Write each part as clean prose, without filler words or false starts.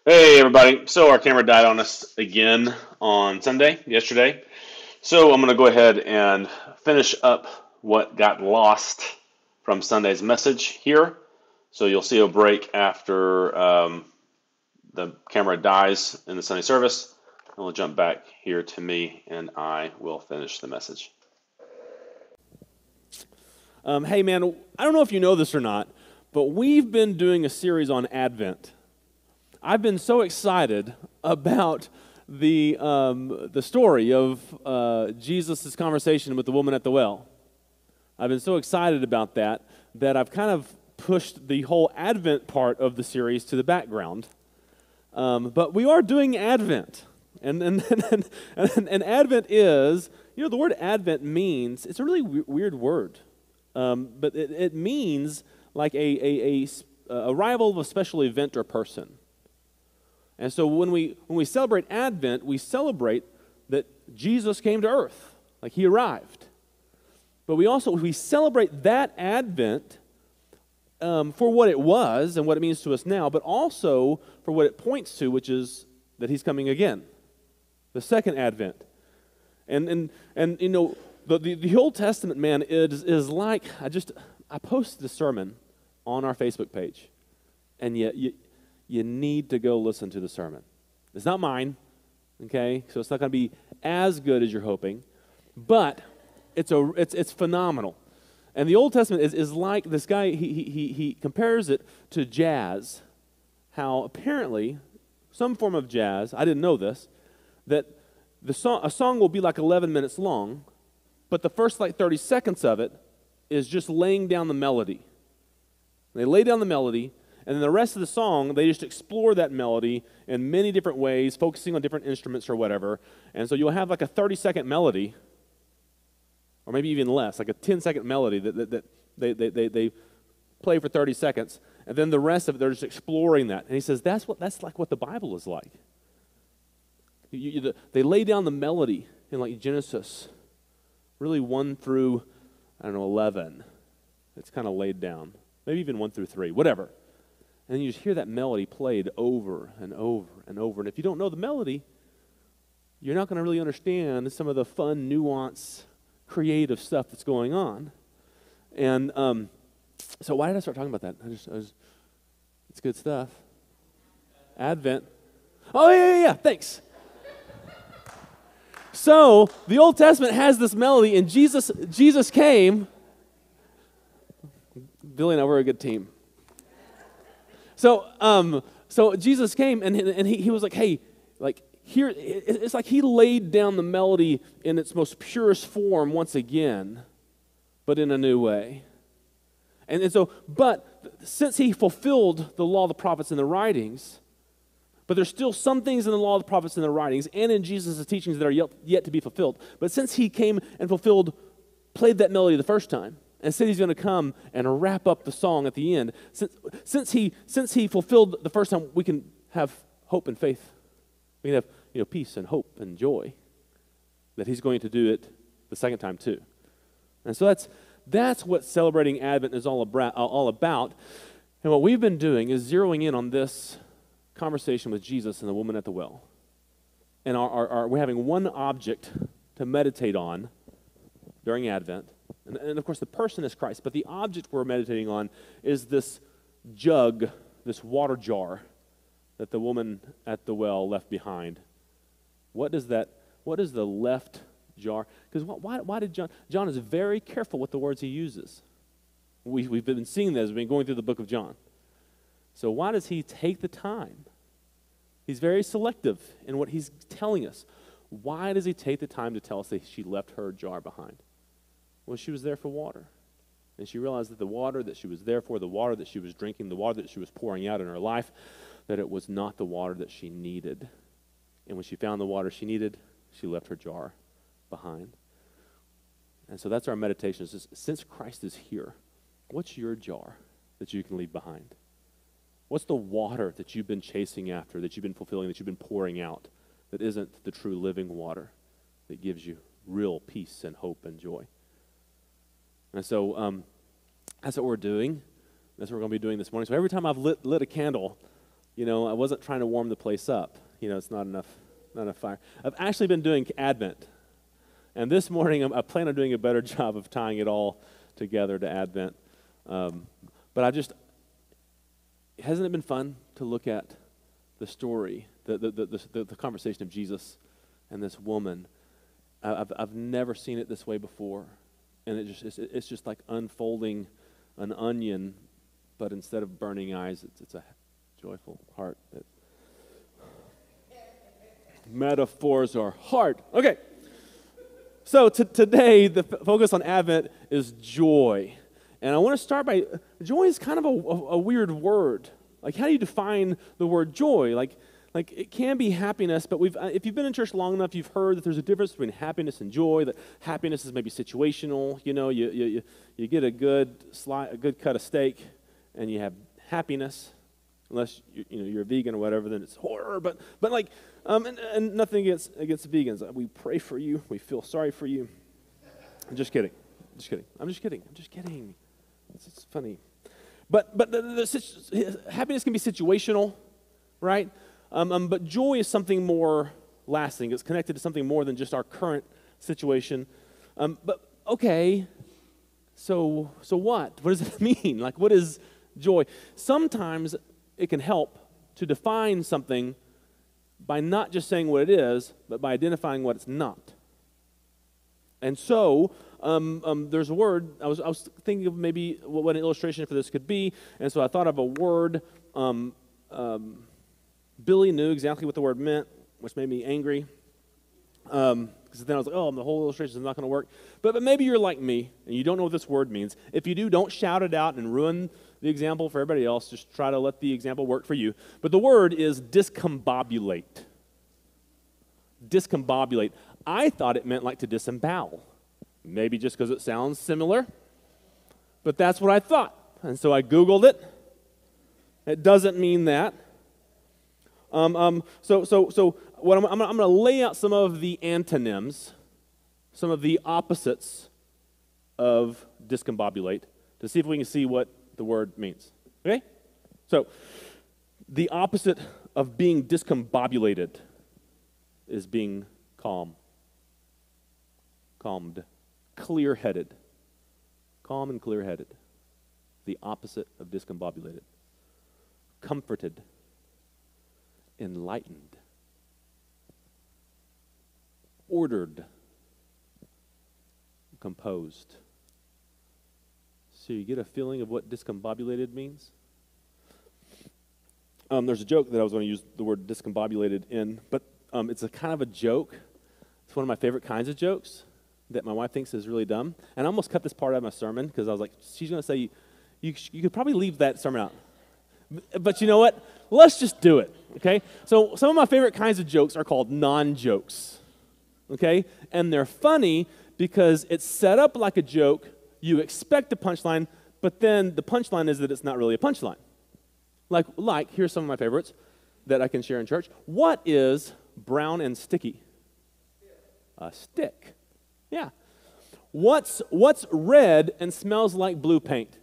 Hey everybody. So our camera died on us again on yesterday. So I'm going to go ahead and finish up what got lost from Sunday's message here. So you'll see a break after the camera dies in the Sunday service. And we'll jump back here to me and I will finish the message. Hey, man, I don't know if you know this or not, but we've been doing a series on Advent. I've been so excited about the story of Jesus' conversation with the woman at the well. I've been so excited about that I've kind of pushed the whole Advent part of the series to the background. But we are doing Advent. And Advent is, the word Advent means, it's a really weird word. But it means like a arrival of a special event or person. And so when we celebrate Advent, we celebrate that Jesus came to earth, like he arrived. But we celebrate that Advent for what it was and what it means to us now, but also for what it points to, which is that he's coming again, the second Advent. And the Old Testament, man, is like, I posted a sermon on our Facebook page, and yet you need to go listen to the sermon. It's not mine, okay? So it's not going to be as good as you're hoping, but it's phenomenal. And the Old Testament is like this guy. He compares it to jazz. How apparently some form of jazz. I didn't know this. That a song will be like 11 minutes long, but the first like 30 seconds of it is just laying down the melody. They lay down the melody, and then the rest of the song, they just explore that melody in many different ways, focusing on different instruments or whatever. And so you'll have like a 30-second melody, or maybe even less, like a 10-second melody that they play for 30 seconds, and then the rest of it, they're just exploring that. And he says that's like what the Bible is like. They lay down the melody in like Genesis, really 1 through, 11. It's kind of laid down. Maybe even 1 through 3, whatever. And then you just hear that melody played over and over and over. And if you don't know the melody, you're not going to really understand some of the fun, nuance, creative stuff that's going on. And so why did I start talking about that? It's good stuff. Advent. Oh, yeah, thanks. So the Old Testament has this melody, and Jesus came. Billy and I were a good team. So Jesus came, and he was like, hey, like here, it's like he laid down the melody in its most purest form once again, but in a new way. But since he fulfilled the law, the prophets, and the writings, but there's still some things in the law, the prophets, and the writings, and in Jesus' teachings that are yet to be fulfilled. But since he came and played that melody the first time, and said he's going to come and wrap up the song at the end, since he fulfilled the first time, we can have hope and faith. We can have peace and hope and joy that he's going to do it the second time too. And so that's what celebrating Advent is all about. And what we've been doing is zeroing in on this conversation with Jesus and the woman at the well. And we're having one object to meditate on during Advent. And of course, the person is Christ, but the object we're meditating on is this jug, this water jar that the woman at the well left behind. What is the left jar? Because why did John is very careful with the words he uses. We've been seeing this, we've been going through the book of John. So why does he take the time? He's very selective in what he's telling us. Why does he take the time to tell us that she left her jar behind? Well, she was there for water. And she realized that the water that she was there for, the water that she was drinking, the water that she was pouring out in her life, that it was not the water that she needed. And when she found the water she needed, she left her jar behind. And so that's our meditation. Since Christ is here, what's your jar that you can leave behind? What's the water that you've been chasing after, that you've been fulfilling, that you've been pouring out, that isn't the true living water that gives you real peace and hope and joy? And so that's what we're doing. That's what we're going to be doing this morning. So every time I've lit a candle, I wasn't trying to warm the place up. It's not enough fire. I've actually been doing Advent. And this morning, I plan on doing a better job of tying it all together to Advent. But hasn't it been fun to look at the story, the conversation of Jesus and this woman? I've never seen it this way before. And it's just like unfolding an onion, but instead of burning eyes, it's a joyful heart. Metaphors are hard. Okay. So today, the focus on Advent is joy. And I want to start by, joy is kind of a weird word. Like, how do you define the word joy? Like it can be happiness, but if you've been in church long enough, you've heard that there's a difference between happiness and joy, that happiness is maybe situational. You get a good cut of steak, and you have happiness. Unless you're a vegan or whatever, then it's horror. But and nothing against vegans. We pray for you. We feel sorry for you. I'm just kidding. I'm just kidding. It's funny. But happiness can be situational, right? But joy is something more lasting. It's connected to something more than just our current situation. But okay, so what? What does it mean? Like, what is joy? Sometimes it can help to define something by not just saying what it is, but by identifying what it's not. And so, there's a word, I was thinking of maybe what an illustration for this could be, and so I thought of a word. Billy knew exactly what the word meant, which made me angry, because then I was like, the whole illustration is not going to work. But maybe you're like me, and you don't know what this word means. If you do, don't shout it out and ruin the example for everybody else. Just try to let the example work for you. But the word is discombobulate. Discombobulate. I thought it meant like to disembowel. Maybe just because it sounds similar. But that's what I thought. And so I Googled it. It doesn't mean that. So what I'm going to lay out some of the antonyms, some of the opposites of discombobulate, to see if we can see what the word means. Okay? So, the opposite of being discombobulated is being calm. Calmed. Clear-headed. Calm and clear-headed. The opposite of discombobulated. Comforted. Enlightened. Ordered. Composed. So you get a feeling of what discombobulated means? There's a joke that I was going to use the word discombobulated in, but it's a kind of a joke. It's one of my favorite kinds of jokes that my wife thinks is really dumb. And I almost cut this part out of my sermon because I was like, she's going to say, you could probably leave that sermon out. But you know what? Let's just do it, okay? So some of my favorite kinds of jokes are called non-jokes, okay? And they're funny because it's set up like a joke. You expect a punchline, but then the punchline is that it's not really a punchline. Like here's some of my favorites that I can share in church. What is brown and sticky? A stick. Yeah. What's red and smells like blue paint?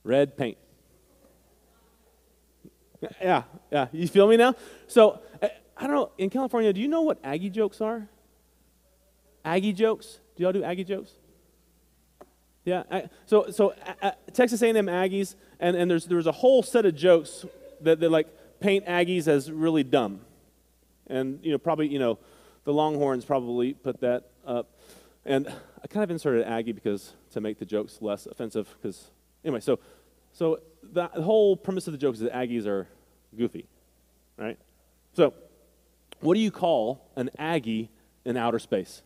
Red paint. Yeah. You feel me now? So, I don't know, in California, do you know what Aggie jokes are? Aggie jokes? Do y'all do Aggie jokes? Yeah. So Texas A&M Aggies, and there's a whole set of jokes that like paint Aggies as really dumb. And, probably, the Longhorns probably put that up. And I kind of inserted Aggie to make the jokes less offensive, because, anyway, so the whole premise of the joke is that Aggies are goofy, right? So, what do you call an Aggie in outer space?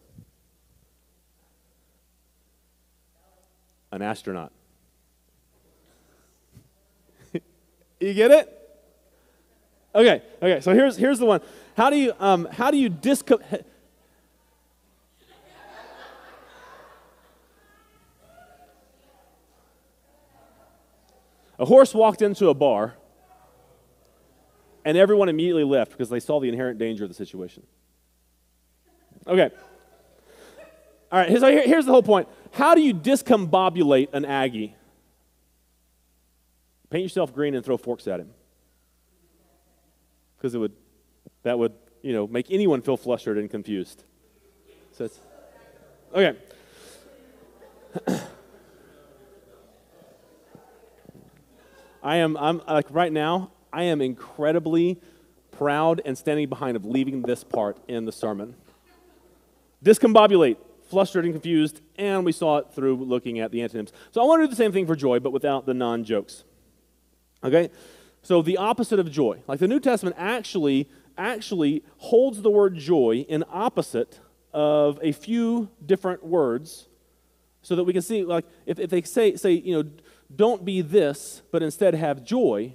An astronaut. You get it? Okay. So here's the one. How do you A horse walked into a bar, and everyone immediately left because they saw the inherent danger of the situation. Okay. All right, so here's the whole point. How do you discombobulate an Aggie? Paint yourself green and throw forks at him. because that would make anyone feel flustered and confused. So it's, okay. I'm like right now, I am incredibly proud and standing behind of leaving this part in the sermon. Discombobulate, flustered and confused, and we saw it through looking at the antonyms. So I want to do the same thing for joy, but without the non-jokes. Okay? So the opposite of joy. Like the New Testament actually holds the word joy in opposite of a few different words so that we can see, like, if they say, don't be this, but instead have joy,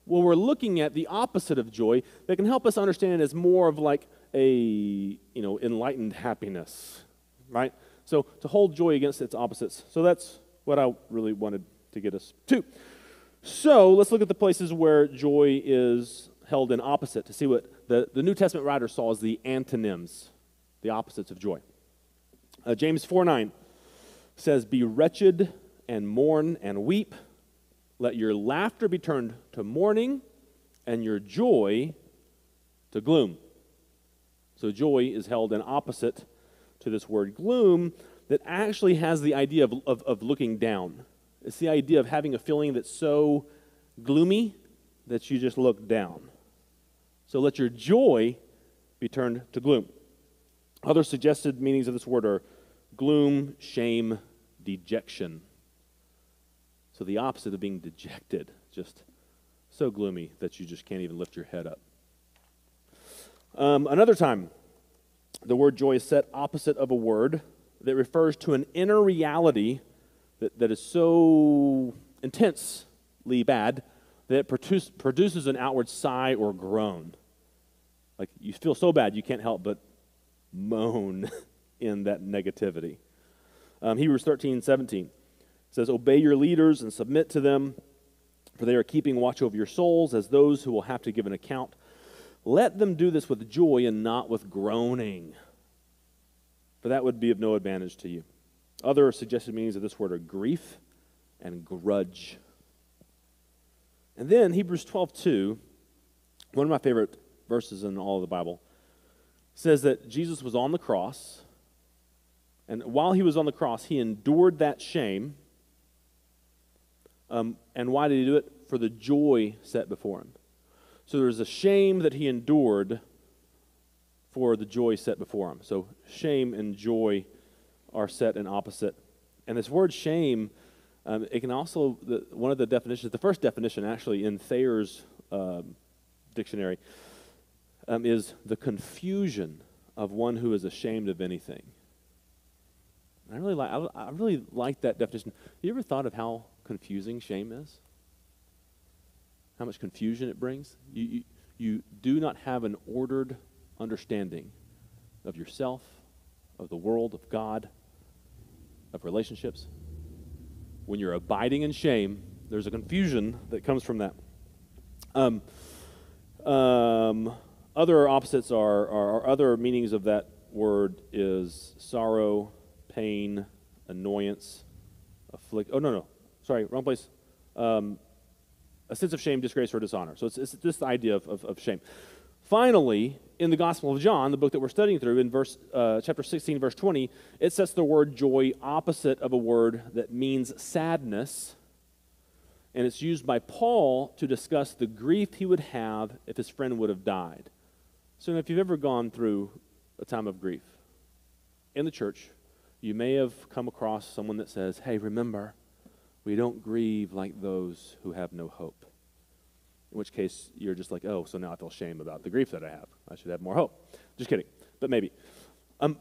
well, we're looking at the opposite of joy that can help us understand it as more of like a, enlightened happiness, right? So to hold joy against its opposites. So that's what I really wanted to get us to. So let's look at the places where joy is held in opposite to see what the New Testament writer saw as the antonyms, the opposites of joy. James 4:9 says, "Be wretched and mourn and weep. Let your laughter be turned to mourning and your joy to gloom." So joy is held in opposite to this word gloom that actually has the idea of looking down. It's the idea of having a feeling that's so gloomy that you just look down. So let your joy be turned to gloom. Other suggested meanings of this word are gloom, shame, dejection. So the opposite of being dejected, just so gloomy that you just can't even lift your head up. Another time, the word joy is set opposite of a word that refers to an inner reality that is so intensely bad that it produces an outward sigh or groan. Like you feel so bad you can't help but moan in that negativity. Hebrews 13:17 says, "Obey your leaders and submit to them, for they are keeping watch over your souls as those who will have to give an account. Let them do this with joy and not with groaning, for that would be of no advantage to you." Other suggested meanings of this word are grief and grudge. And then Hebrews 12:2, one of my favorite verses in all of the Bible, says that Jesus was on the cross, and while he was on the cross, he endured that shame. And why did he do it? For the joy set before him. So there was a shame that he endured for the joy set before him. So shame and joy are set in opposite. And this word shame, it can also, one of the definitions, the first definition actually in Thayer's dictionary, is the confusion of one who is ashamed of anything. I really like that definition. You ever thought of how confusing shame is? How much confusion it brings? You do not have an ordered understanding of yourself, of the world, of God, of relationships. When you're abiding in shame, there's a confusion that comes from that. Other opposites are other meanings of that word is sorrow, pain, annoyance, wrong place. A sense of shame, disgrace, or dishonor. So it's this idea of shame. Finally, in the Gospel of John, the book that we're studying through, in chapter 16, verse 20, it sets the word joy opposite of a word that means sadness, and it's used by Paul to discuss the grief he would have if his friend would have died. So if you've ever gone through a time of grief in the church, you may have come across someone that says, "Hey, remember, we don't grieve like those who have no hope." In which case, you're just like, "Oh, so now I feel shame about the grief that I have. I should have more hope." Just kidding, but maybe.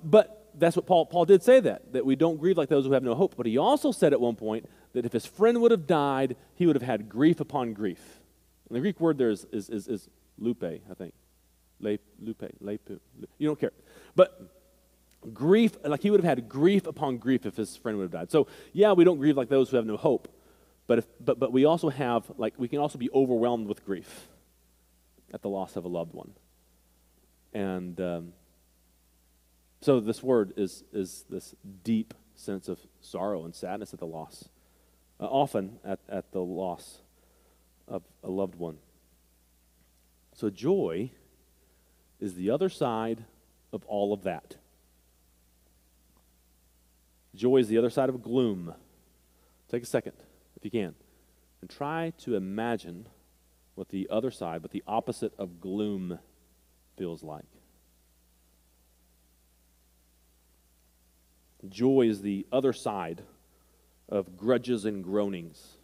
But that's what Paul did say that we don't grieve like those who have no hope. But he also said at one point that if his friend would have died, he would have had grief upon grief. And the Greek word there is lupe, I think. Lupe. You don't care. But grief, like he would have had grief upon grief if his friend would have died. So yeah, we don't grieve like those who have no hope, but we also have, like, we can also be overwhelmed with grief at the loss of a loved one. And so this word is this deep sense of sorrow and sadness at the loss, often at the loss of a loved one. So joy is the other side of all of that. Joy is the other side of gloom. Take a second, if you can, and try to imagine what the other side, what the opposite of gloom feels like. Joy is the other side of grudges and groanings.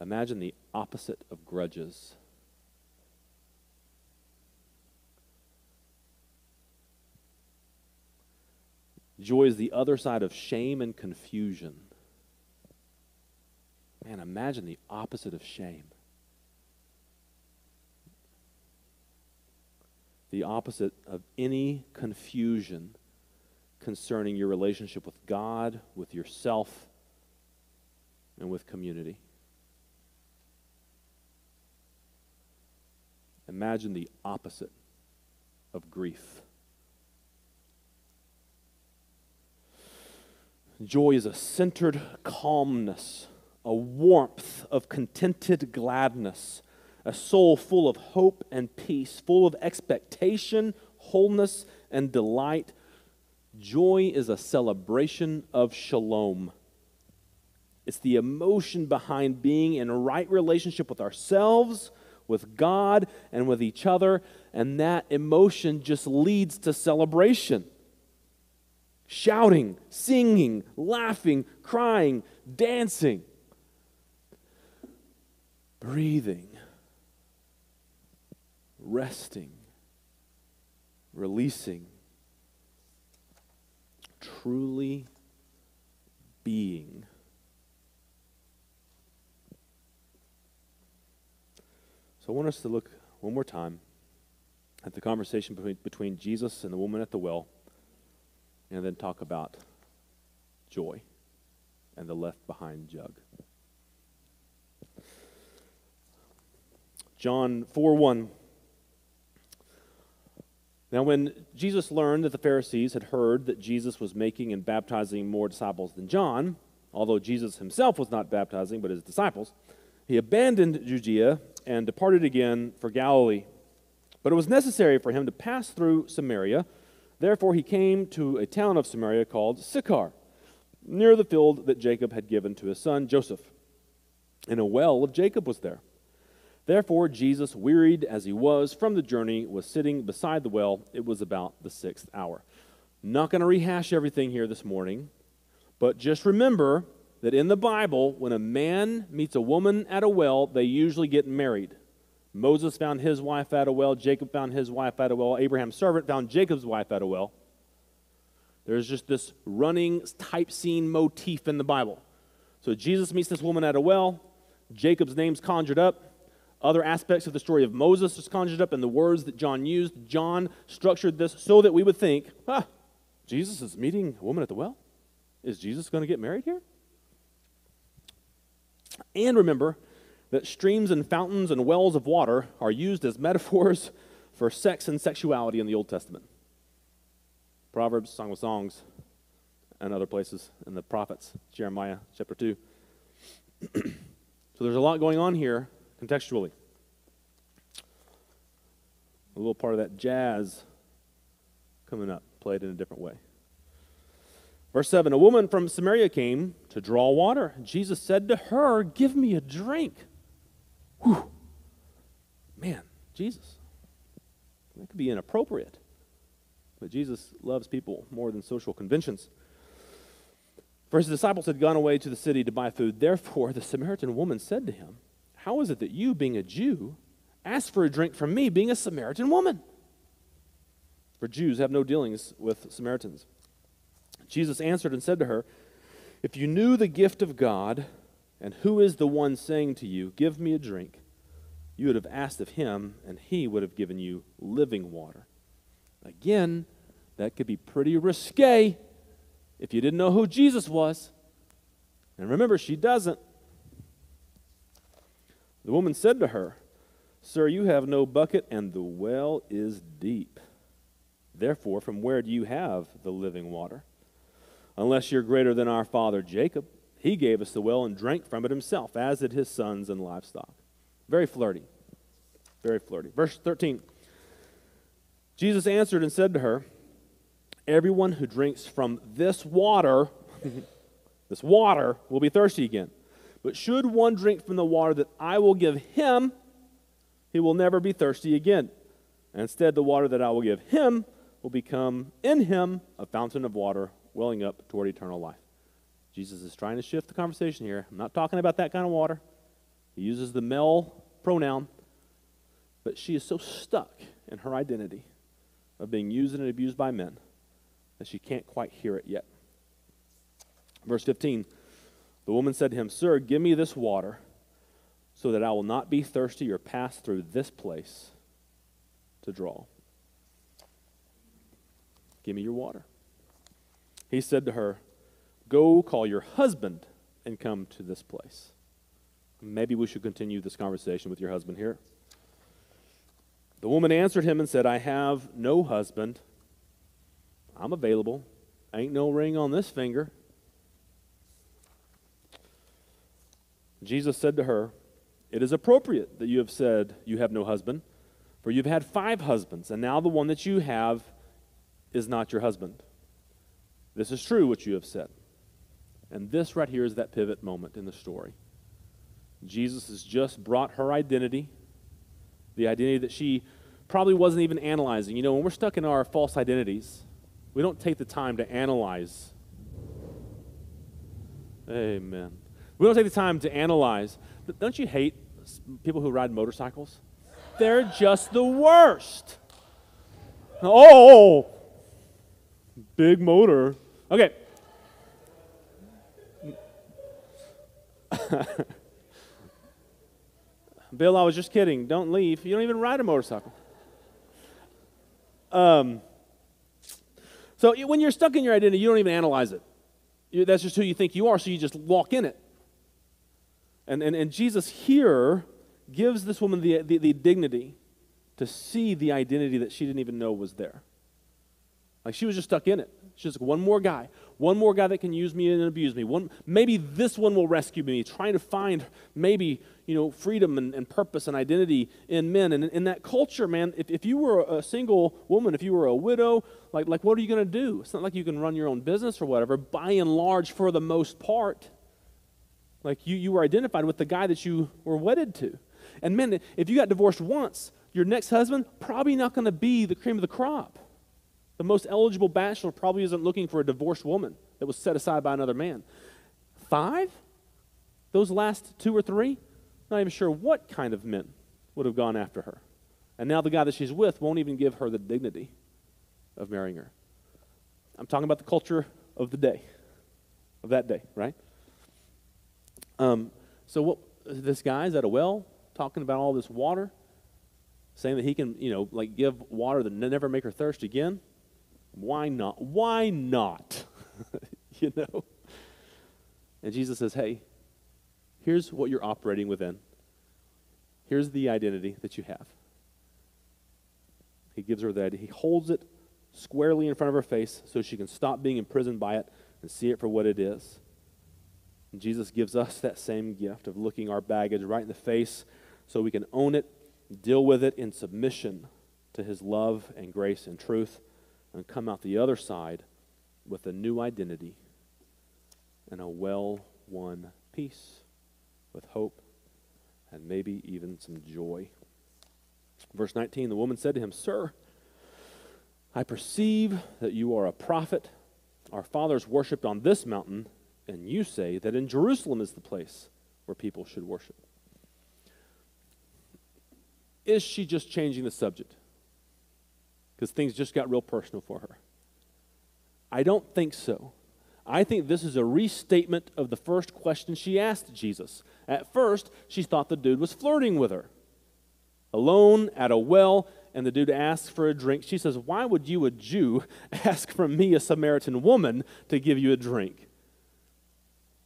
Imagine the opposite of grudges. Joy is the other side of shame and confusion. Man, imagine the opposite of shame. The opposite of any confusion concerning your relationship with God, with yourself, and with community. Imagine the opposite of grief. Joy is a centered calmness, a warmth of contented gladness, a soul full of hope and peace, full of expectation, wholeness, and delight. Joy is a celebration of shalom. It's the emotion behind being in a right relationship with ourselves, with God, and with each other, and that emotion just leads to celebration. Shouting, singing, laughing, crying, dancing, breathing, resting, releasing, truly being. So I want us to look one more time at the conversation between Jesus and the woman at the well, and then talk about joy and the left behind jug. John 4:1. Now when Jesus learned that the Pharisees had heard that Jesus was making and baptizing more disciples than John, although Jesus himself was not baptizing but his disciples, he abandoned Judea and departed again for Galilee. But it was necessary for him to pass through Samaria. Therefore he came to a town of Samaria called Sychar, near the field that Jacob had given to his son Joseph. And a well of Jacob was there. Therefore Jesus, wearied as he was from the journey, was sitting beside the well. It was about the 6th hour. Not going to rehash everything here this morning, but just remember that in the Bible, when a man meets a woman at a well, they usually get married. Moses found his wife at a well. Jacob found his wife at a well. Abraham's servant found Jacob's wife at a well. There's just this running type scene motif in the Bible. So Jesus meets this woman at a well. Jacob's name's conjured up. Other aspects of the story of Moses is conjured up in the words that John used. John structured this so that we would think, Jesus is meeting a woman at the well? Is Jesus going to get married here? And remember that streams and fountains and wells of water are used as metaphors for sex and sexuality in the Old Testament. Proverbs, Song of Songs, and other places in the prophets, Jeremiah chapter 2. So there's a lot going on here contextually. A little part of that jazz coming up, played in a different way. Verse 7, a woman from Samaria came to draw water. Jesus said to her, give me a drink. Whew. Man, Jesus. That could be inappropriate. But Jesus loves people more than social conventions. For his disciples had gone away to the city to buy food. Therefore, the Samaritan woman said to him, how is it that you, being a Jew, ask for a drink from me, being a Samaritan woman? For Jews have no dealings with Samaritans. Jesus answered and said to her, if you knew the gift of God, and who is the one saying to you, give me a drink, you would have asked of him, and he would have given you living water. Again, that could be pretty risque if you didn't know who Jesus was. And remember, she doesn't. The woman said to her, sir, you have no bucket, and the well is deep. Therefore, from where do you have the living water? Unless you're greater than our father Jacob. He gave us the well and drank from it himself, as did his sons and livestock. Very flirty. Very flirty. Verse 13. Jesus answered and said to her, everyone who drinks from this water, this water, will be thirsty again. But should one drink from the water that I will give him, he will never be thirsty again. Instead, the water that I will give him will become in him a fountain of water welling up toward eternal life. Jesus is trying to shift the conversation here. I'm not talking about that kind of water. He uses the male pronoun, but she is so stuck in her identity of being used and abused by men that she can't quite hear it yet. Verse 15, the woman said to him, Sir, give me this water so that I will not be thirsty or pass through this place to draw. Give me your water. He said to her, Go call your husband and come to this place. Maybe we should continue this conversation with your husband here. The woman answered him and said, I have no husband. I'm available. Ain't no ring on this finger. Jesus said to her, It is appropriate that you have said you have no husband, for you've had 5 husbands, and now the one that you have is not your husband. This is true what you have said. And this right here is that pivot moment in the story. Jesus has just brought her identity, the identity that she probably wasn't even analyzing. You know, when we're stuck in our false identities, we don't take the time to analyze. Amen. We don't take the time to analyze. Don't you hate people who ride motorcycles? They're just the worst. Oh, big motor. Okay. Bill, I was just kidding. Don't leave. You don't even ride a motorcycle. So when you're stuck in your identity, you don't even analyze it. That's just who you think you are, so you just walk in it. And Jesus here gives this woman the dignity to see the identity that she didn't even know was there. Like she was just stuck in it. She's just one more guy that can use me and abuse me. Maybe this one will rescue me, trying to find maybe, freedom and purpose and identity in men. And in that culture, man, if you were a single woman, if you were a widow, like what are you going to do? It's not like you can run your own business or whatever. By and large, for the most part, like you were identified with the guy that you were wedded to. And men, if you got divorced once, your next husband probably not going to be the cream of the crop. The most eligible bachelor probably isn't looking for a divorced woman that was set aside by another man. 5? Those last 2 or 3? Not even sure what kind of men would have gone after her. And now the guy that she's with won't even give her the dignity of marrying her. I'm talking about the culture of the day, of that day, right? So what? This guy is at a well talking about all this water, saying that he can, give water that never make her thirst again. Why not? Why not? And Jesus says, hey, here's what you're operating within. Here's the identity that you have. He gives her that. He holds it squarely in front of her face so she can stop being imprisoned by it and see it for what it is. And Jesus gives us that same gift of looking our baggage right in the face so we can own it, deal with it in submission to his love and grace and truth, and come out the other side with a new identity and a well-won peace with hope and maybe even some joy. Verse 19, the woman said to him, Sir, I perceive that you are a prophet. Our fathers worshipped on this mountain, and you say that in Jerusalem is the place where people should worship. Is she just changing the subject? Because things just got real personal for her. I don't think so. I think this is a restatement of the first question she asked Jesus. At first, she thought the dude was flirting with her. Alone at a well, and the dude asks for a drink. She says, why would you, a Jew, ask from me, a Samaritan woman, to give you a drink?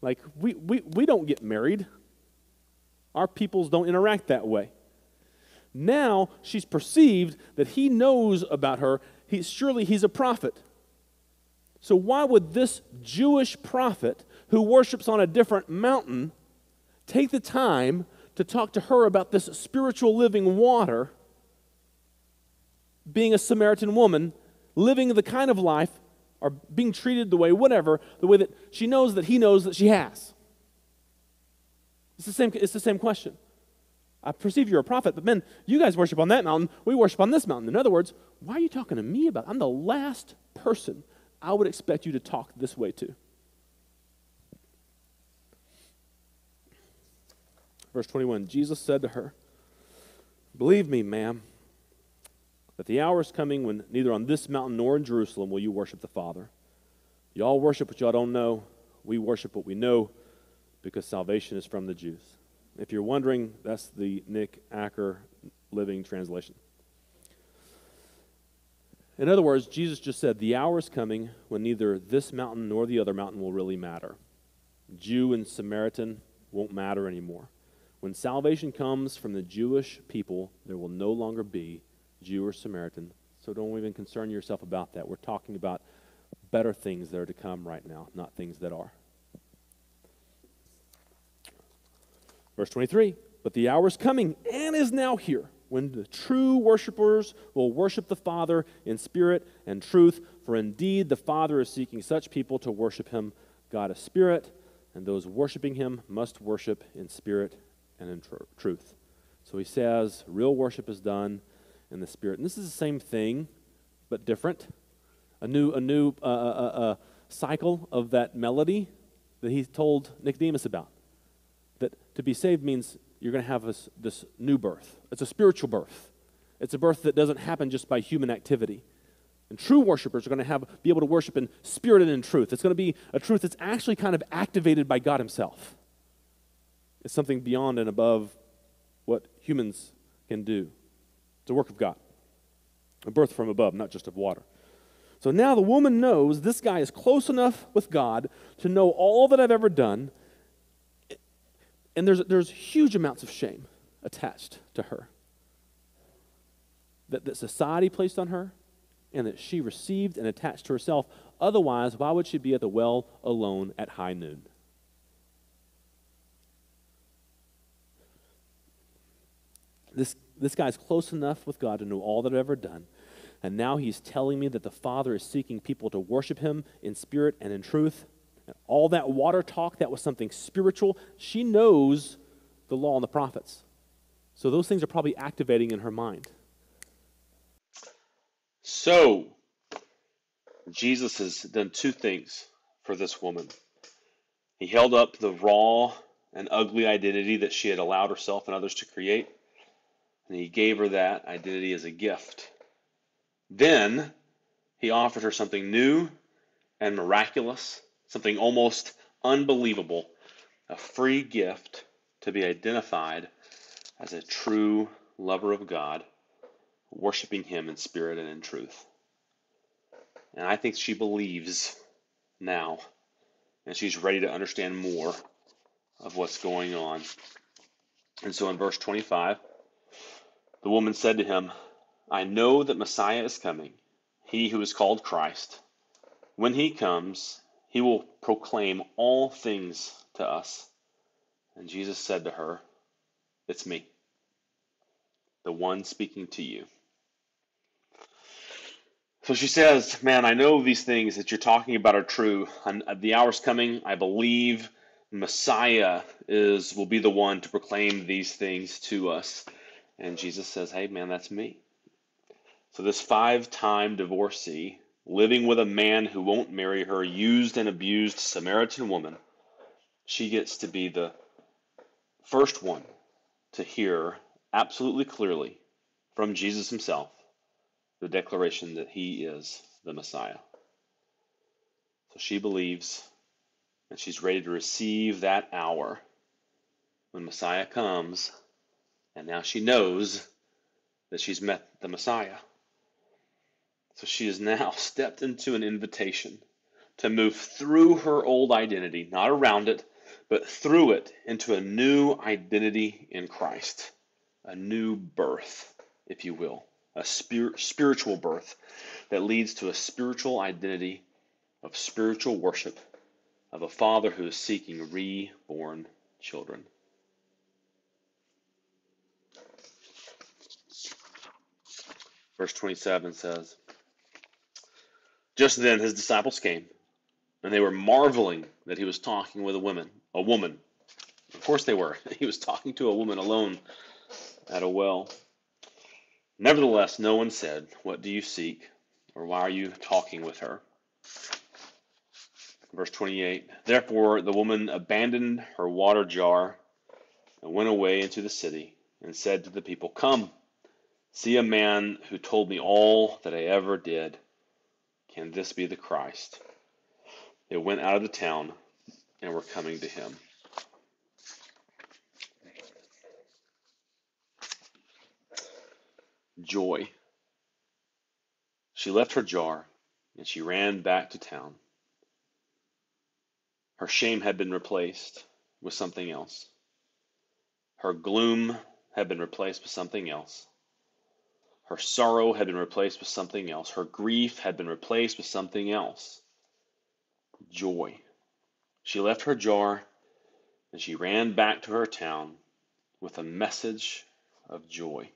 Like, we don't get married. Our peoples don't interact that way. Now she's perceived that he knows about her. Surely he's a prophet. So why would this Jewish prophet who worships on a different mountain take the time to talk to her about this spiritual living water, being a Samaritan woman, living the kind of life, or being treated the way that she knows that he knows that she has. It's the same question. I perceive you're a prophet, but men, you guys worship on that mountain, we worship on this mountain. In other words, why are you talking to me about it? I'm the last person I would expect you to talk this way to. Verse 21, Jesus said to her, "Believe me, ma'am, that the hour is coming when neither on this mountain nor in Jerusalem will you worship the Father. Y'all worship what y'all don't know. We worship what we know because salvation is from the Jews." If you're wondering, that's the Nick Acker Living Translation. In other words, Jesus just said, the hour is coming when neither this mountain nor the other mountain will really matter. Jew and Samaritan won't matter anymore. When salvation comes from the Jewish people, there will no longer be Jew or Samaritan. So don't even concern yourself about that. We're talking about better things that are to come right now, not things that are. Verse 23, but the hour is coming and is now here when the true worshipers will worship the Father in spirit and truth. For indeed the Father is seeking such people to worship him. God is spirit, and those worshiping him must worship in spirit and in truth. So he says real worship is done in the spirit. And this is the same thing, but different. A new cycle of that melody that he told Nicodemus about. That to be saved means you're going to have this new birth. It's a spiritual birth. It's a birth that doesn't happen just by human activity. And true worshipers are going to be able to worship in spirit and in truth. It's going to be a truth that's actually kind of activated by God himself. It's something beyond and above what humans can do. It's a work of God. A birth from above, not just of water. So now the woman knows this guy is close enough with God to know all that I've ever done. And there's huge amounts of shame attached to her. That society placed on her and that she received and attached to herself. Otherwise, why would she be at the well alone at high noon? This guy's close enough with God to know all that I've ever done. And now he's telling me that the Father is seeking people to worship him in spirit and in truth. And all that water talk, that was something spiritual. She knows the law and the prophets. So those things are probably activating in her mind. So, Jesus has done two things for this woman. He held up the raw and ugly identity that she had allowed herself and others to create. And he gave her that identity as a gift. Then he offered her something new and miraculous, something almost unbelievable, a free gift to be identified as a true lover of God, worshiping him in spirit and in truth. And I think she believes now, and she's ready to understand more of what's going on. And so in verse 25, the woman said to him, I know that Messiah is coming, he who is called Christ. When he comes, he will proclaim all things to us. And Jesus said to her, it's me, the one speaking to you. So she says, man, I know these things that you're talking about are true. The hour's coming. I believe Messiah will be the one to proclaim these things to us. And Jesus says, hey, man, that's me. So this 5-time divorcee, living with a man who won't marry her, used and abused Samaritan woman, she gets to be the first one to hear absolutely clearly from Jesus himself the declaration that he is the Messiah. So she believes, and she's ready to receive that hour when Messiah comes, and now she knows that she's met the Messiah. So she has now stepped into an invitation to move through her old identity, not around it, but through it into a new identity in Christ, a new birth, if you will, a spiritual birth that leads to a spiritual identity of spiritual worship of a Father who is seeking reborn children. Verse 27 says, just then his disciples came, and they were marveling that he was talking with a woman. Of course they were. He was talking to a woman alone at a well. Nevertheless, no one said, what do you seek? Or why are you talking with her? Verse 28, therefore the woman abandoned her water jar and went away into the city and said to the people, come, see a man who told me all that I ever did. Can this be the Christ? They went out of the town and were coming to him. Joy. She left her jar and she ran back to town. Her shame had been replaced with something else. Her gloom had been replaced with something else. Her sorrow had been replaced with something else. Her grief had been replaced with something else. Joy. She left her jar and she ran back to her town with a message of joy.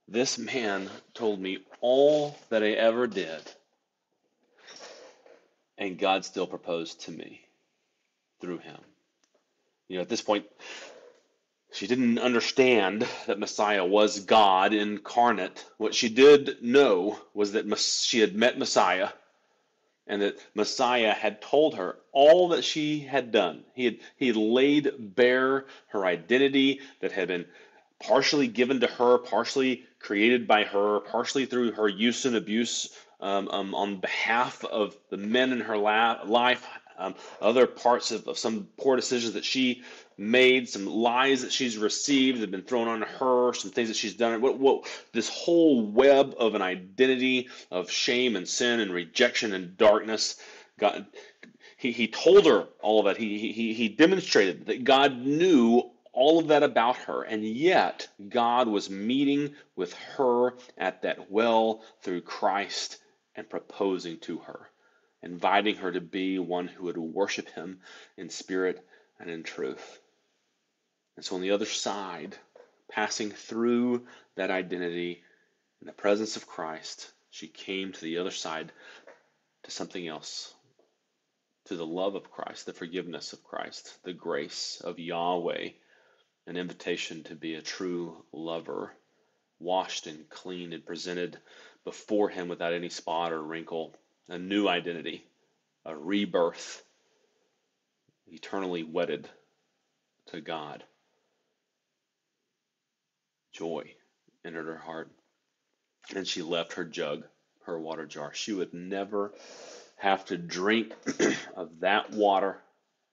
This man told me all that I ever did, and God still proposed to me through him. At this point, she didn't understand that Messiah was God incarnate. What she did know was that she had met Messiah, and that Messiah had told her all that she had done. He had laid bare her identity that had been partially given to her, partially created by her, partially through her use and abuse on behalf of the men in her life, other parts of some poor decisions that she made, some lies that she's received that have been thrown on her, some things that she's done. This whole web of an identity of shame and sin and rejection and darkness. God, he told her all of that. He demonstrated that God knew all of that about her, and yet God was meeting with her at that well through Christ and proposing to her, inviting her to be one who would worship him in spirit and in truth. And so on the other side, passing through that identity in the presence of Christ, she came to the other side to something else, to the love of Christ, the forgiveness of Christ, the grace of Yahweh, an invitation to be a true lover, washed and clean and presented before him without any spot or wrinkle, a new identity, a rebirth, eternally wedded to God. Joy entered her heart, and she left her jug, her water jar. She would never have to drink of that water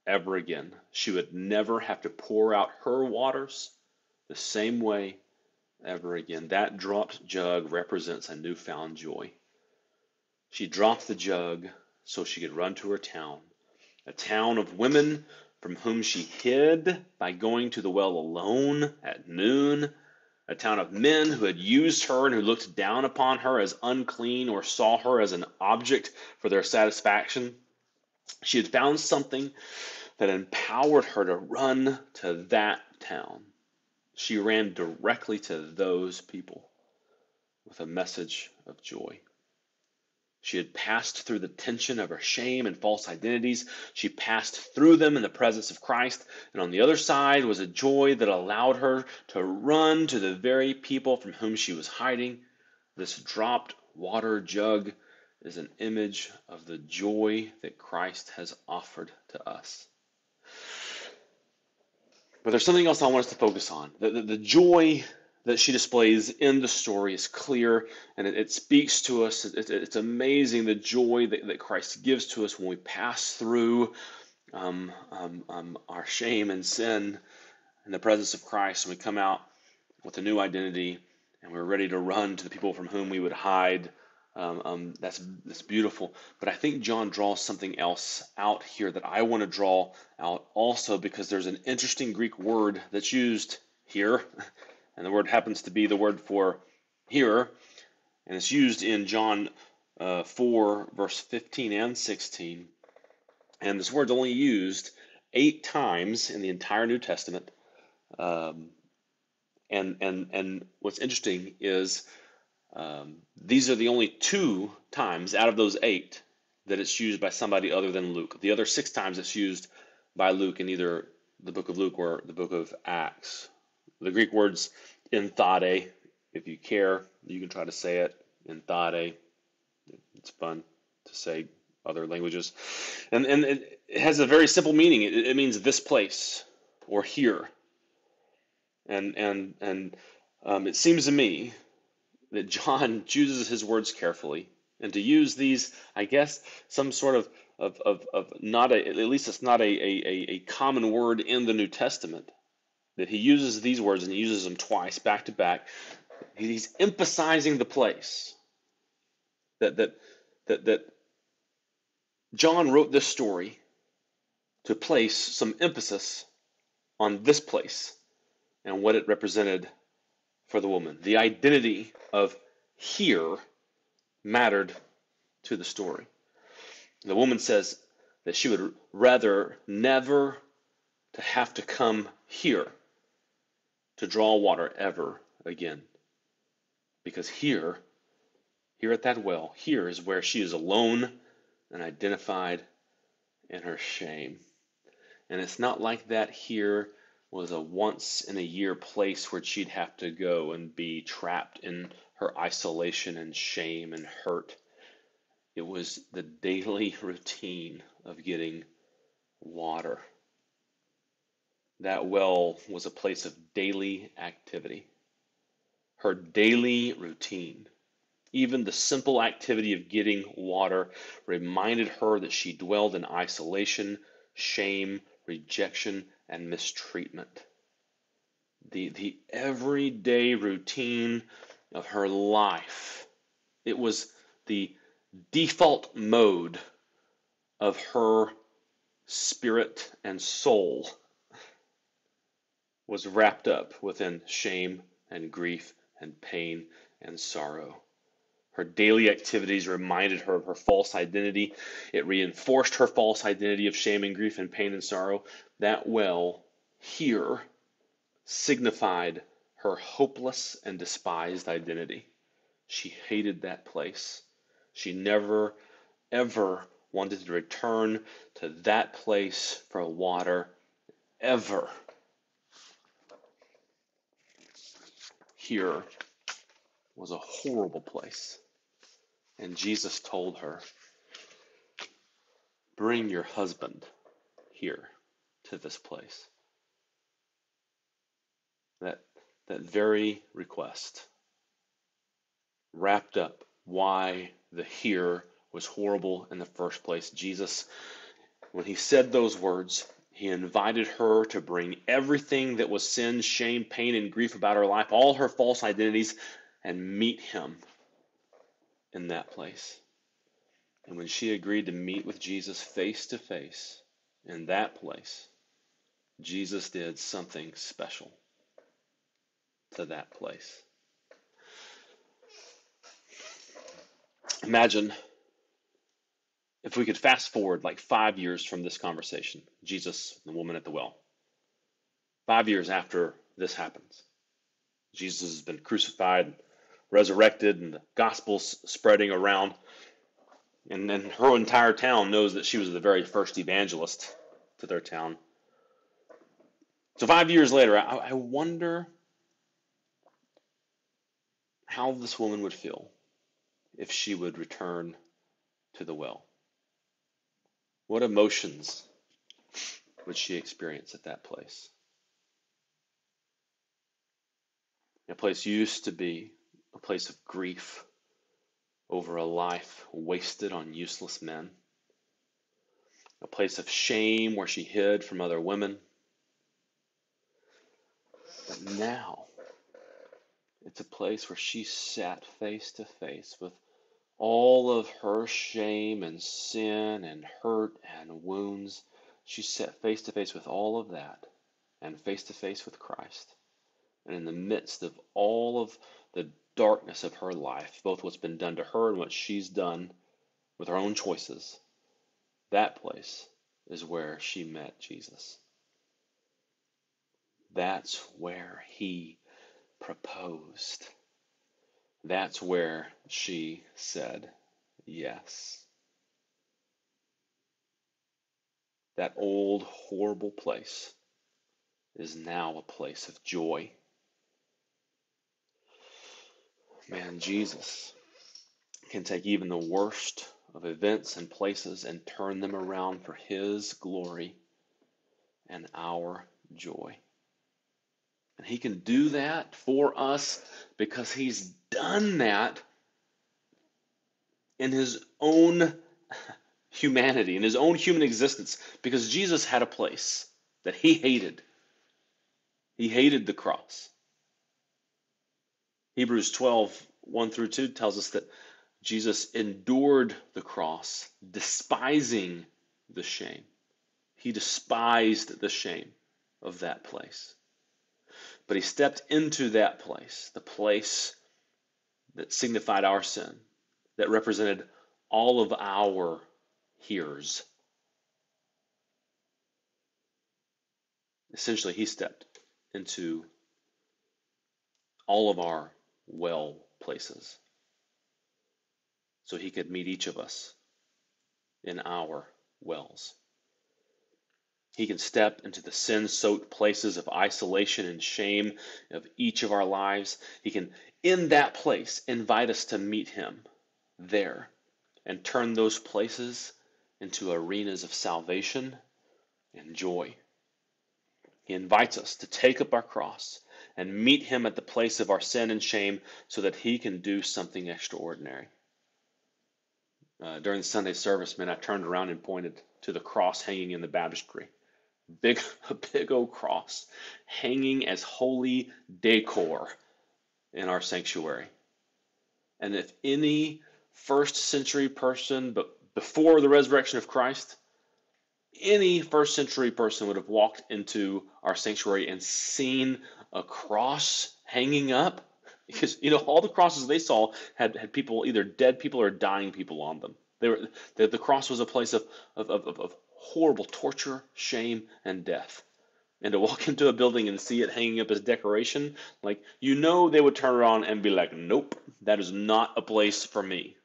ever again. She would never have to pour out her waters the same way ever again. That dropped jug represents a newfound joy. She dropped the jug so she could run to her town, a town of women from whom she hid by going to the well alone at noon, a town of men who had used her and who looked down upon her as unclean or saw her as an object for their satisfaction. She had found something that empowered her to run to that town. She ran directly to those people with a message of joy. She had passed through the tension of her shame and false identities. She passed through them in the presence of Christ. And on the other side was a joy that allowed her to run to the very people from whom she was hiding. This dropped water jug is an image of the joy that Christ has offered to us. But there's something else I want us to focus on. The joy that she displays in the story is clear, and it speaks to us. It's amazing the joy that Christ gives to us when we pass through our shame and sin in the presence of Christ, and we come out with a new identity, and we're ready to run to the people from whom we would hide. That's beautiful. But I think John draws something else out here that I want to draw out also, because there's an interesting Greek word that's used here, and the word happens to be the word for hearer, and it's used in John 4, verse 15 and 16. And this word's only used 8 times in the entire New Testament. And what's interesting is These are the only 2 times out of those 8 that it's used by somebody other than Luke. The other 6 times it's used by Luke in either the book of Luke or the book of Acts. The Greek words enthade, if you care, you can try to say it, enthade. It's fun to say other languages. And it has a very simple meaning. It means this place or here. And it seems to me that John chooses his words carefully, and to use these, I guess, some sort of not a, at least it's not a common word in the New Testament, that he uses these words and he uses them twice back to back. He's emphasizing the place that John wrote this story to place some emphasis on this place and what it represented for the woman. The identity of here mattered to the story. The woman says that she would rather never to have to come here to draw water ever again. Because here at that well, here is where she is alone and identified in her shame. And it's not like that here was a once in a year place where she'd have to go and be trapped in her isolation and shame and hurt. It was the daily routine of getting water. That well was a place of daily activity. Her daily routine, even the simple activity of getting water, reminded her that she dwelled in isolation, shame, rejection, and mistreatment. The everyday routine of her life. It was the default mode of her spirit and soul was wrapped up within shame and grief and pain and sorrow. Her daily activities reminded her of her false identity. It reinforced her false identity of shame and grief and pain and sorrow. That well here signified her hopeless and despised identity. She hated that place. She never, ever wanted to return to that place for water, ever. Here was a horrible place. And Jesus told her, bring your husband here to this place. That very request wrapped up why the here was horrible in the first place. Jesus, when he said those words, he invited her to bring everything that was sin, shame, pain, and grief about her life, all her false identities, and meet him in that place. And when she agreed to meet with Jesus face to face in that place, Jesus did something special to that place. Imagine if we could fast forward like 5 years from this conversation, Jesus, the woman at the well. 5 years after this happens, Jesus has been crucified, resurrected, and the gospel's spreading around. And then her entire town knows that she was the very first evangelist to their town. So 5 years later, I wonder how this woman would feel if she would return to the well. What emotions would she experience at that place? That place used to be a place of grief over a life wasted on useless men. A place of shame where she hid from other women. But now, it's a place where she sat face to face with all of her shame and sin and hurt and wounds. She sat face to face with all of that and face to face with Christ. And in the midst of all of the darkness of her life, both what's been done to her and what she's done with her own choices, that place is where she met Jesus. That's where he proposed. That's where she said yes. That old, horrible place is now a place of joy. Man, Jesus can take even the worst of events and places and turn them around for His glory and our joy. And He can do that for us because He's done that in His own humanity, in His own human existence, because Jesus had a place that He hated. He hated the cross. Hebrews 12, 1 through 2 tells us that Jesus endured the cross, despising the shame. He despised the shame of that place. But He stepped into that place, the place that signified our sin, that represented all of our hears. Essentially, He stepped into all of our well places so He could meet each of us in our wells. He can step into the sin-soaked places of isolation and shame of each of our lives. He can, in that place, invite us to meet Him there and turn those places into arenas of salvation and joy. He invites us to take up our cross and meet Him at the place of our sin and shame so that He can do something extraordinary. During the Sunday service, man, I turned around and pointed to the cross hanging in the baptistry. A big old cross hanging as holy decor in our sanctuary. And if any first century person, but before the resurrection of Christ, any first century person would have walked into our sanctuary and seen a cross hanging up, because all the crosses they saw had people, either dead people or dying people on them. The cross was a place of horrible torture, shame, and death. And to walk into a building and see it hanging up as decoration, they would turn around and be like, nope, that is not a place for me.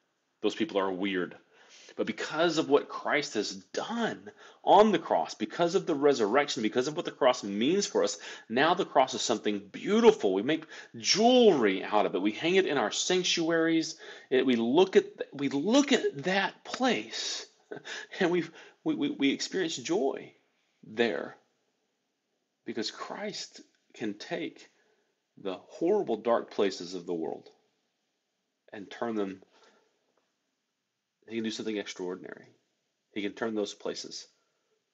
Those people are weird. But because of what Christ has done on the cross, because of the resurrection, because of what the cross means for us, now the cross is something beautiful. We make jewelry out of it. We hang it in our sanctuaries. We look at that place, and we experience joy there, because Christ can take the horrible, dark places of the world and turn them. He can do something extraordinary. He can turn those places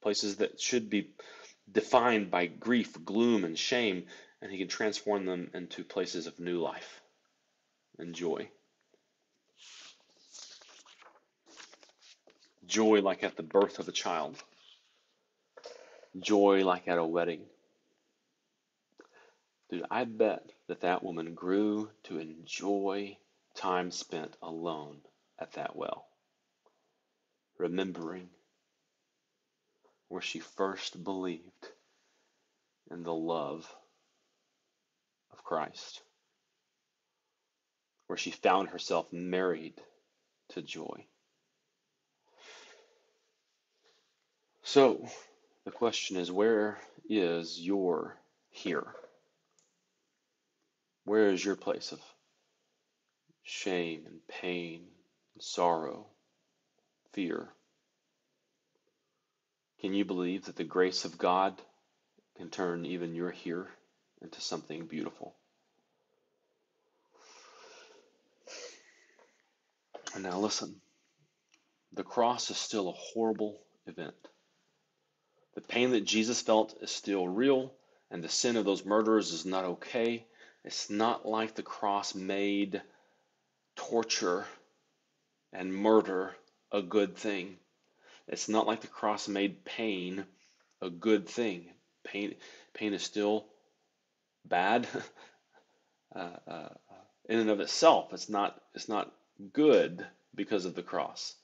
that should be defined by grief, gloom, and shame, and He can transform them into places of new life and joy. Joy like at the birth of a child. Joy like at a wedding. Dude, I bet that woman grew to enjoy time spent alone at that well, remembering where she first believed in the love of Christ, where she found herself married to joy. So, the question is, where is your here? Where is your place of shame and pain and sorrow, fear? Can you believe that the grace of God can turn even your here into something beautiful? And now listen, the cross is still a horrible event. The pain that Jesus felt is still real, and the sin of those murderers is not okay. It's not like the cross made torture and murder a good thing. It's not like the cross made pain a good thing. Pain is still bad in and of itself. It's not good because of the cross.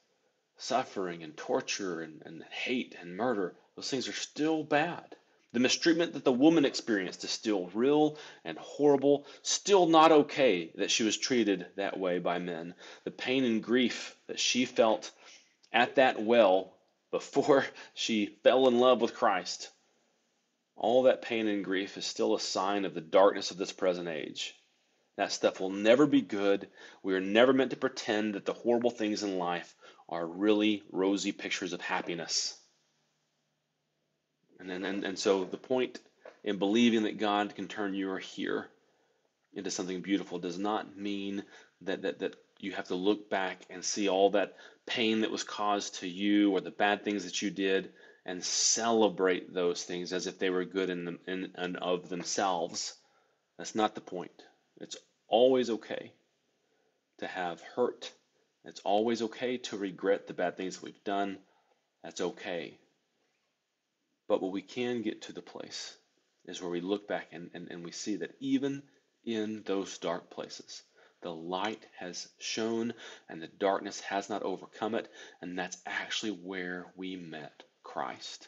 Suffering and torture and hate and murder, those things are still bad. The mistreatment that the woman experienced is still real and horrible, still not okay that she was treated that way by men. The pain and grief that she felt at that well before she fell in love with Christ, all that pain and grief is still a sign of the darkness of this present age. That stuff will never be good. We are never meant to pretend that the horrible things in life are really rosy pictures of happiness. And so the point in believing that God can turn your here into something beautiful does not mean that you have to look back and see all that pain that was caused to you or the bad things that you did and celebrate those things as if they were good in and of themselves. That's not the point. It's always okay to have hurt. It's always okay to regret the bad things we've done. That's okay. But what we can get to the place is where we look back and we see that even in those dark places, the light has shone and the darkness has not overcome it. And that's actually where we met Christ.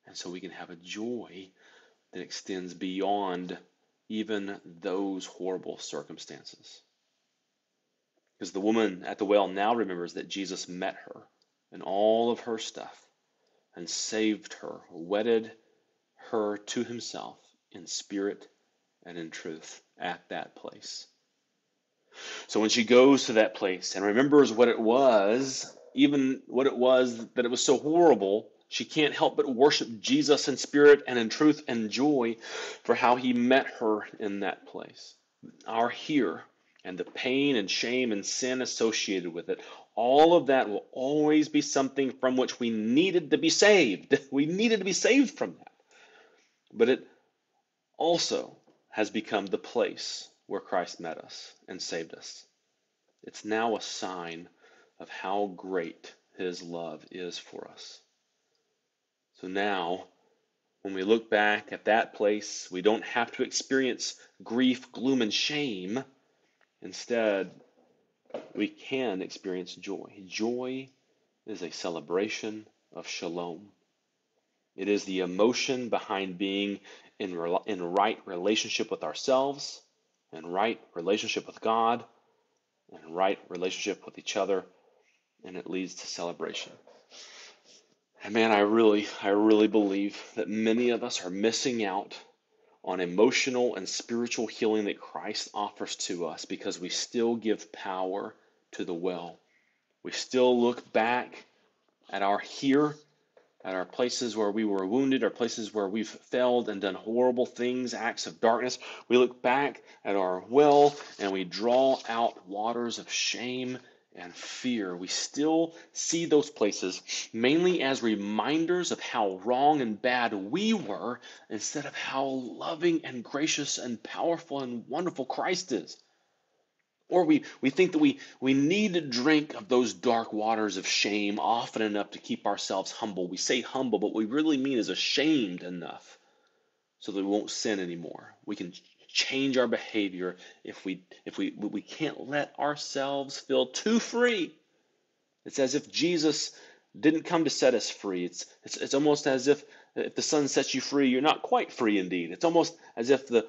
And so we can have a joy that extends beyond even those horrible circumstances. Because the woman at the well now remembers that Jesus met her and all of her stuff and saved her, wedded her to himself in spirit and in truth at that place. So when she goes to that place and remembers what it was, even what it was that it was so horrible, she can't help but worship Jesus in spirit and in truth and joy for how he met her in that place. Our here and the pain and shame and sin associated with it, all of that will always be something from which we needed to be saved. We needed to be saved from that. But it also has become the place where Christ met us and saved us. It's now a sign of how great his love is for us. So now, when we look back at that place, we don't have to experience grief, gloom, and shame. Instead, we can experience joy. Joy is a celebration of shalom. It is the emotion behind being in right relationship with ourselves, and right relationship with God, and right relationship with each other, and it leads to celebration. And man, I really believe that many of us are missing out on emotional and spiritual healing that Christ offers to us because we still give power to the well. We still look back at our here, at our places where we were wounded, our places where we've failed and done horrible things, acts of darkness. We look back at our well and we draw out waters of shame and fear. We still see those places mainly as reminders of how wrong and bad we were instead of how loving and gracious and powerful and wonderful Christ is. Or we think that we need to drink of those dark waters of shame often enough to keep ourselves humble. We say humble, but what we really mean is ashamed enough so that we won't sin anymore. We can change our behavior if we can't let ourselves feel too free. It's as if Jesus didn't come to set us free. It's almost as if the Son sets you free, you're not quite free indeed. It's almost as if the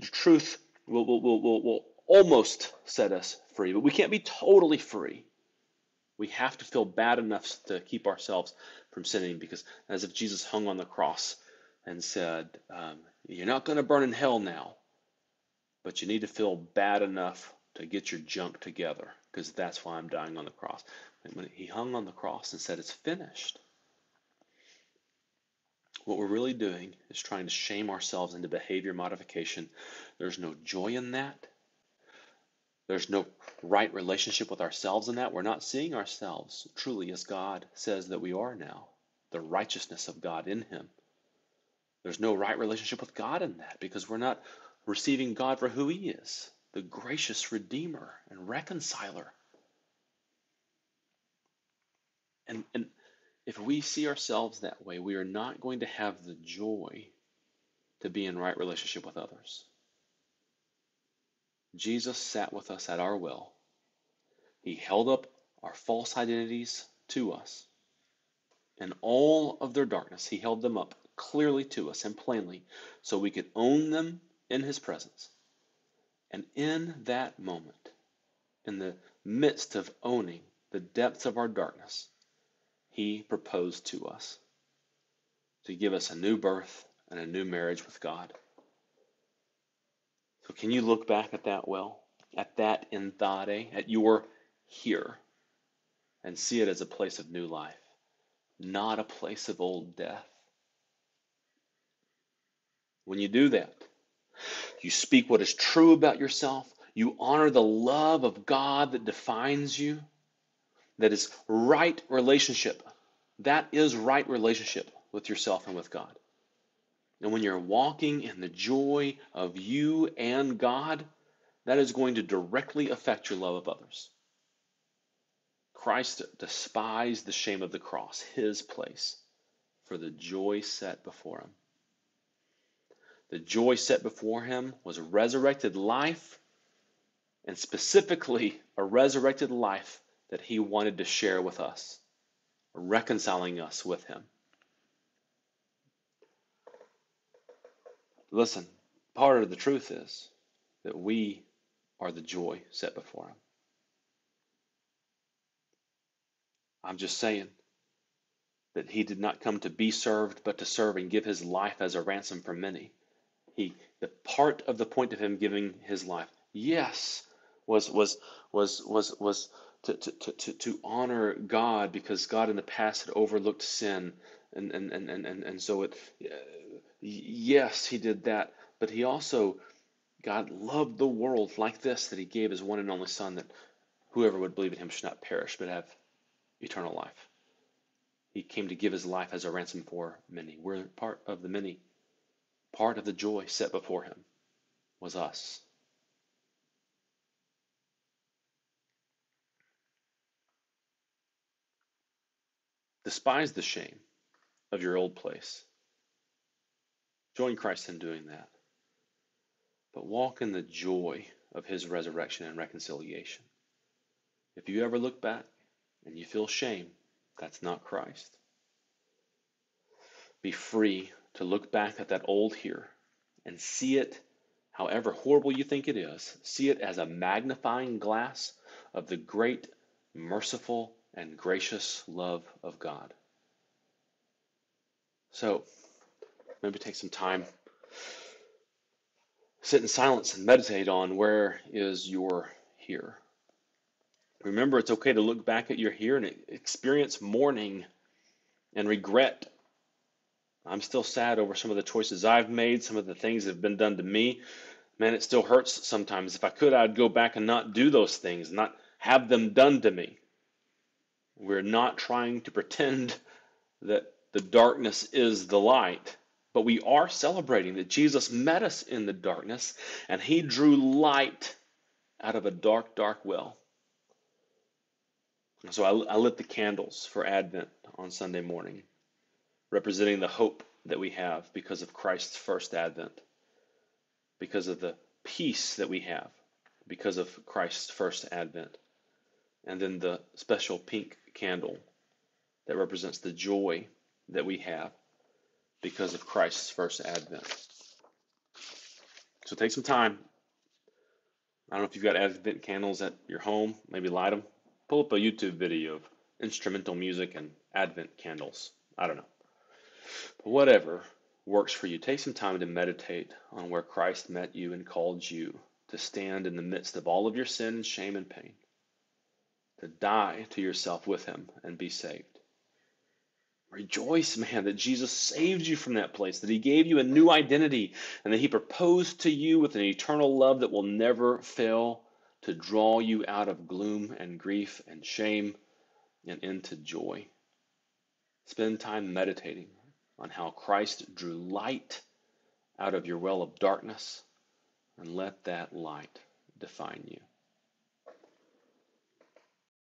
truth will almost set us free, but we can't be totally free. We have to feel bad enough to keep ourselves from sinning, because as if Jesus hung on the cross and said, you're not going to burn in hell now, but you need to feel bad enough to get your junk together, because that's why I'm dying on the cross. And when he hung on the cross and said, it's finished, what we're really doing is trying to shame ourselves into behavior modification. There's no joy in that. There's no right relationship with ourselves in that. We're not seeing ourselves truly as God says that we are now, the righteousness of God in him. There's no right relationship with God in that because we're not receiving God for who he is, the gracious Redeemer and reconciler. And if we see ourselves that way, we are not going to have the joy to be in right relationship with others. Jesus sat with us at our well. He held up our false identities to us. In all of their darkness, he held them up clearly to us and plainly so we could own them in his presence. And in that moment, in the midst of owning the depths of our darkness, he proposed to us to give us a new birth and a new marriage with God. So can you look back at that at that enthade, at your here, and see it as a place of new life, not a place of old death? When you do that, you speak what is true about yourself. You honor the love of God that defines you. That is right relationship. That is right relationship with yourself and with God. And when you're walking in the joy of you and God, that is going to directly affect your love of others. Christ despised the shame of the cross, his place, for the joy set before him. The joy set before him was a resurrected life, and specifically a resurrected life that he wanted to share with us, reconciling us with him. Listen, part of the truth is that we are the joy set before him. I'm just saying that he did not come to be served, but to serve and give his life as a ransom for many. The part of the point of him giving his life, yes, was to honor God, because God in the past had overlooked sin, and so yes, he did that, but he also, God loved the world like this, that he gave his one and only Son, that whoever would believe in him should not perish but have eternal life. He came to give his life as a ransom for many. We're part of the many. Part of the joy set before him was us. Despise the shame of your old place. Join Christ in doing that. But walk in the joy of his resurrection and reconciliation. If you ever look back and you feel shame, that's not Christ. Be free to look back at that old here and see it, however horrible you think it is, see it as a magnifying glass of the great, merciful, and gracious love of God. So, maybe take some time, sit in silence and meditate on where is your here. Remember, it's okay to look back at your here and experience mourning and regret. I'm still sad over some of the choices I've made, some of the things that have been done to me. Man, it still hurts sometimes. If I could, I'd go back and not do those things, not have them done to me. We're not trying to pretend that the darkness is the light, but we are celebrating that Jesus met us in the darkness and he drew light out of a dark, dark well. And so I lit the candles for Advent on Sunday morning, representing the hope that we have because of Christ's first Advent, because of the peace that we have because of Christ's first Advent, and then the special pink candle that represents the joy that we have because of Christ's first Advent. So take some time. I don't know if you've got Advent candles at your home, maybe light them. Pull up a YouTube video of instrumental music and Advent candles. I don't know. But whatever works for you, take some time to meditate on where Christ met you and called you to stand in the midst of all of your sin and shame and pain, to die to yourself with him and be saved. Rejoice, man, that Jesus saved you from that place, that he gave you a new identity, and that he proposed to you with an eternal love that will never fail to draw you out of gloom and grief and shame and into joy. Spend time meditating on how Christ drew light out of your well of darkness, and let that light define you.